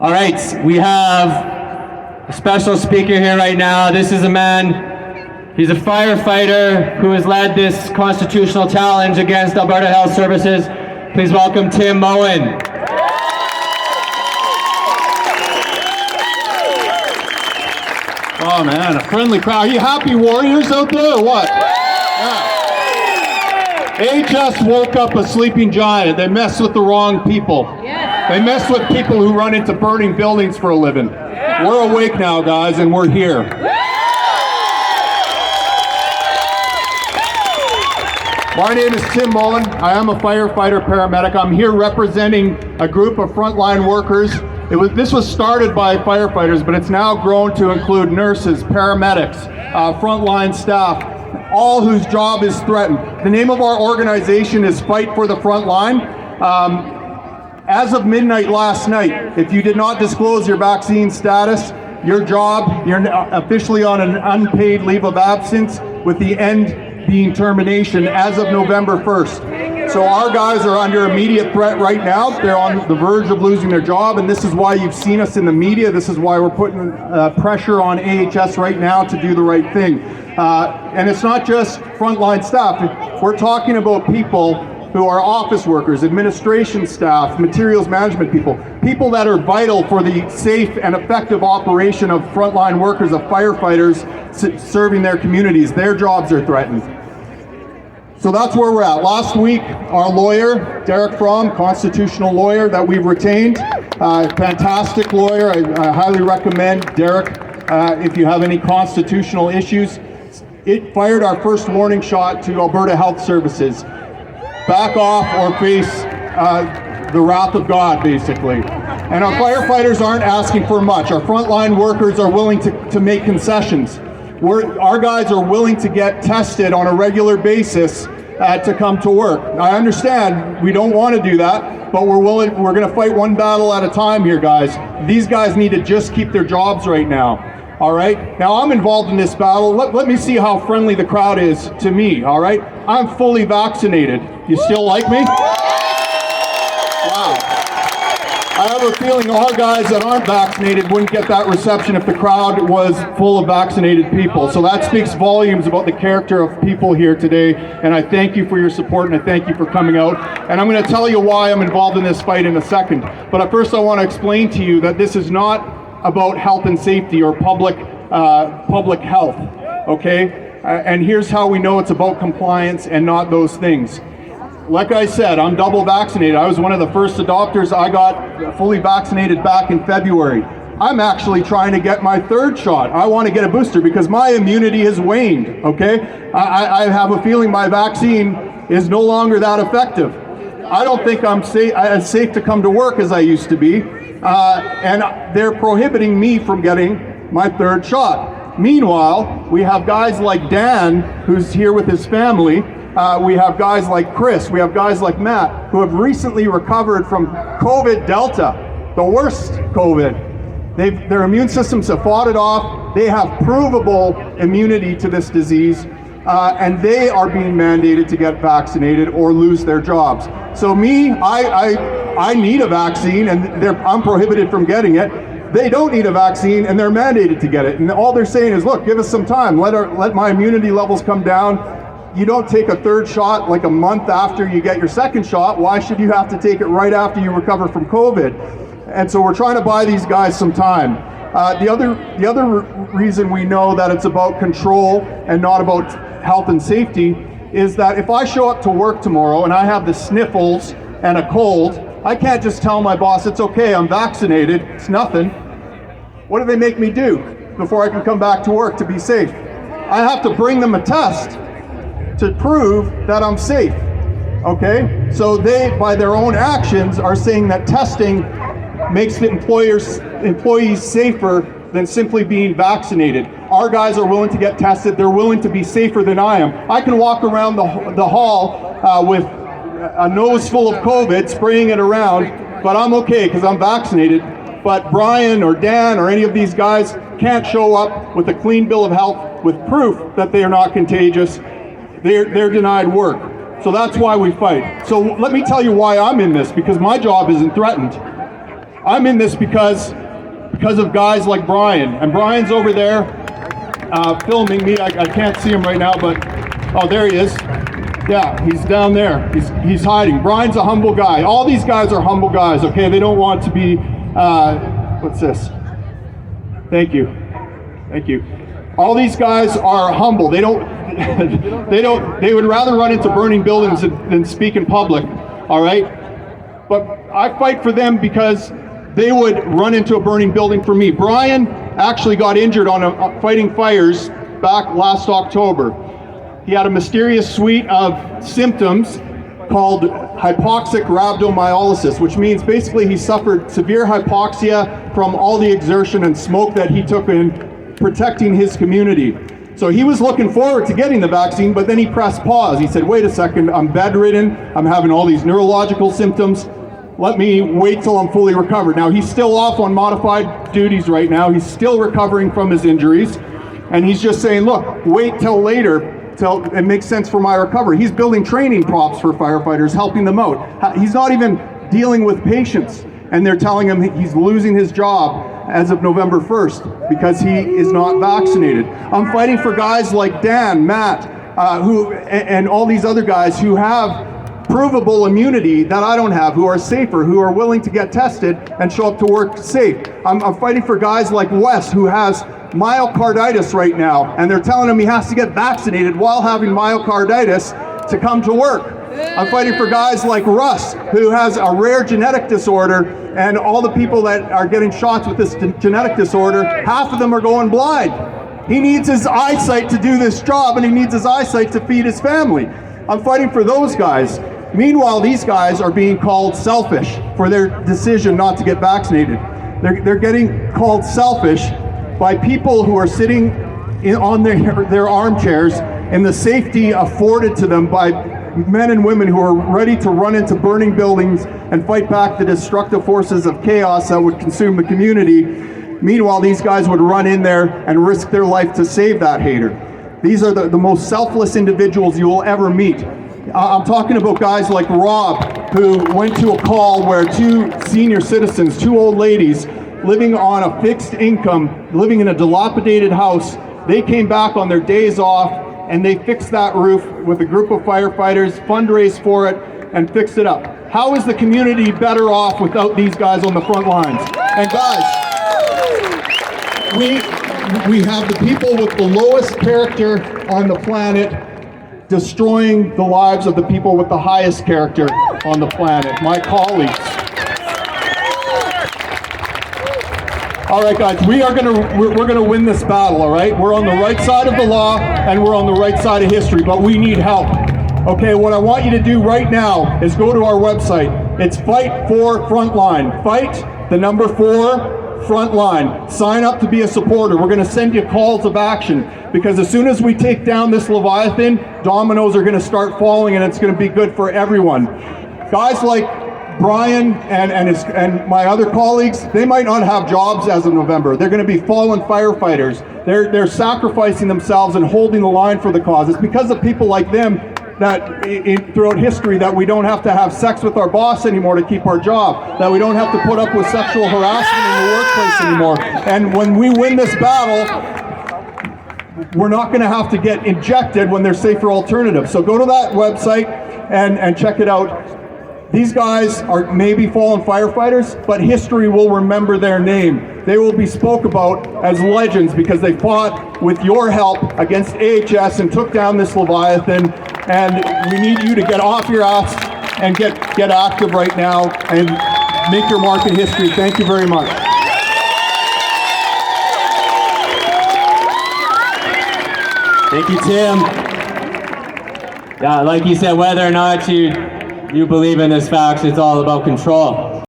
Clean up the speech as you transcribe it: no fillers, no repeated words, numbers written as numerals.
All right, we have a special speaker here right now. This is a man, he's a firefighter who has led this constitutional challenge against Alberta Health Services. Please welcome Tim Moen. Oh man, a friendly crowd. Are you happy warriors out there or what? Yeah. AHS woke up a sleeping giant. They mess with the wrong people. They mess with people who run into burning buildings for a living. We're awake now, guys, and we're here. My name is Tim Moen. I am a firefighter paramedic. I'm here representing a group of frontline workers. This was started by firefighters, but it's now grown to include nurses, paramedics, frontline staff, all whose job is threatened. The name of our organization is Fight for the Frontline. As of midnight last night, if you did not disclose your vaccine status, your job, you're officially on an unpaid leave of absence, with the end being termination as of November 1st. So our guys are under immediate threat right now. They're on the verge of losing their job, and this is why you've seen us in the media. This is why we're putting pressure on AHS right now to do the right thing. And it's not just frontline staff. We're talking about people who are office workers, administration staff, materials management people that are vital for the safe and effective operation of frontline workers, of firefighters serving their communities. Their jobs are threatened. So that's where we're at. Last week, our lawyer, Derek Fromm, constitutional lawyer that we've retained, fantastic lawyer. I highly recommend Derek if you have any constitutional issues. It fired our first warning shot to Alberta Health Services. Back off or face the wrath of God, basically. And our firefighters aren't asking for much. Our frontline workers are willing to make concessions. Our guys are willing to get tested on a regular basis to come to work. I understand we don't want to do that, but we're going to fight one battle at a time here, guys. These guys need to just keep their jobs right now. All right, now I'm involved in this battle. Let me see how friendly the crowd is to me, all right? I'm fully vaccinated. You still like me? Wow. I have a feeling our guys that aren't vaccinated wouldn't get that reception if the crowd was full of vaccinated people. So that speaks volumes about the character of people here today, and I thank you for your support, and I thank you for coming out. And I'm going to tell you why I'm involved in this fight in a second. But at first I want to explain to you that this is not about health and safety or public health, okay? And here's how we know it's about compliance and not those things. Like I said, I'm double vaccinated. I was one of the first adopters. I got fully vaccinated back in February. I'm actually trying to get my third shot. I want to get a booster because my immunity has waned, okay? I have a feeling my vaccine is no longer that effective. I don't think I'm as safe to come to work as I used to be. And they're prohibiting me from getting my third shot. Meanwhile, we have guys like Dan, who's here with his family. We have guys like Chris. We have guys like Matt, who have recently recovered from COVID Delta, the worst COVID. Their immune systems have fought it off. They have provable immunity to this disease, and they are being mandated to get vaccinated or lose their jobs. So me, I need a vaccine, and I'm prohibited from getting it. They don't need a vaccine, and they're mandated to get it. And all they're saying is, look, give us some time. Let my immunity levels come down. You don't take a third shot like a month after you get your second shot. Why should you have to take it right after you recover from COVID? And so we're trying to buy these guys some time. The other reason we know that it's about control and not about health and safety is that if I show up to work tomorrow and I have the sniffles and a cold, I can't just tell my boss, it's okay, I'm vaccinated, it's nothing. What do they make me do before I can come back to work to be safe? I have to bring them a test to prove that I'm safe, okay? So they, by their own actions, are saying that testing makes the employees safer than simply being vaccinated. Our guys are willing to get tested. They're willing to be safer than I am. I can walk around the hall with a nose full of COVID, spraying it around, but I'm okay because I'm vaccinated. But Brian or Dan or any of these guys can't show up with a clean bill of health with proof that they are not contagious. They're denied work. So that's why we fight. So let me tell you why I'm in this, because my job isn't threatened. I'm in this because of guys like Brian. And Brian's over there filming me. I can't see him right now, but, oh, there he is. Yeah, he's down there. He's hiding. Brian's a humble guy. All these guys are humble guys, okay? They don't want to be, what's this? Thank you. Thank you. All these guys are humble. They would rather run into burning buildings than speak in public, all right? But I fight for them because they would run into a burning building for me. Brian actually got injured on fighting fires back last October. He had a mysterious suite of symptoms called hypoxic rhabdomyolysis, which means basically he suffered severe hypoxia from all the exertion and smoke that he took in protecting his community. So he was looking forward to getting the vaccine, but then he pressed pause. He said, wait a second, I'm bedridden, I'm having all these neurological symptoms. Let me wait till I'm fully recovered. Now he's still off on modified duties right now. He's still recovering from his injuries. And he's just saying, look, wait till later, till it makes sense for my recovery. He's building training props for firefighters, helping them out. He's not even dealing with patients. And they're telling him he's losing his job as of November 1st because he is not vaccinated. I'm fighting for guys like Dan, Matt, and all these other guys who have provable immunity that I don't have, who are safer, who are willing to get tested and show up to work safe. I'm fighting for guys like Wes, who has myocarditis right now, and they're telling him he has to get vaccinated while having myocarditis to come to work. I'm fighting for guys like Russ, who has a rare genetic disorder, and all the people that are getting shots with this genetic disorder, half of them are going blind. He needs his eyesight to do this job, and he needs his eyesight to feed his family. I'm fighting for those guys. Meanwhile, these guys are being called selfish for their decision not to get vaccinated. They're getting called selfish by people who are sitting on their armchairs in the safety afforded to them by men and women who are ready to run into burning buildings and fight back the destructive forces of chaos that would consume the community. Meanwhile, these guys would run in there and risk their life to save that hater. These are the most selfless individuals you will ever meet. I'm talking about guys like Rob, who went to a call where two senior citizens, two old ladies, living on a fixed income, living in a dilapidated house, they came back on their days off and they fixed that roof with a group of firefighters, fundraised for it, and fixed it up. How is the community better off without these guys on the front lines? And guys, we have the people with the lowest character on the planet destroying the lives of the people with the highest character on the planet, my colleagues. All right, guys, we're gonna win this battle, all right? We're on the right side of the law, and we're on the right side of history, but we need help. Okay, what I want you to do right now is go to our website. It's Fight for Frontline. Fight, the number 4, Frontline. Sign up to be a supporter. We're gonna send you calls of action, because as soon as we take down this Leviathan, dominoes are gonna start falling, and it's gonna be good for everyone. Guys like Brian and my other colleagues, they might not have jobs as of November. They're going to be fallen firefighters. They're sacrificing themselves and holding the line for the cause. It's because of people like them that throughout history that we don't have to have sex with our boss anymore to keep our job, that we don't have to put up with sexual harassment in the workplace anymore. And when we win this battle, we're not going to have to get injected when there's safer alternatives. So go to that website and check it out. These guys are maybe fallen firefighters, but history will remember their name. They will be spoke about as legends because they fought with your help against AHS and took down this Leviathan. And we need you to get off your ass and get active right now and make your mark in history. Thank you very much. Thank you, Tim. Yeah, like you said, whether or not you believe in this fact, it's all about control.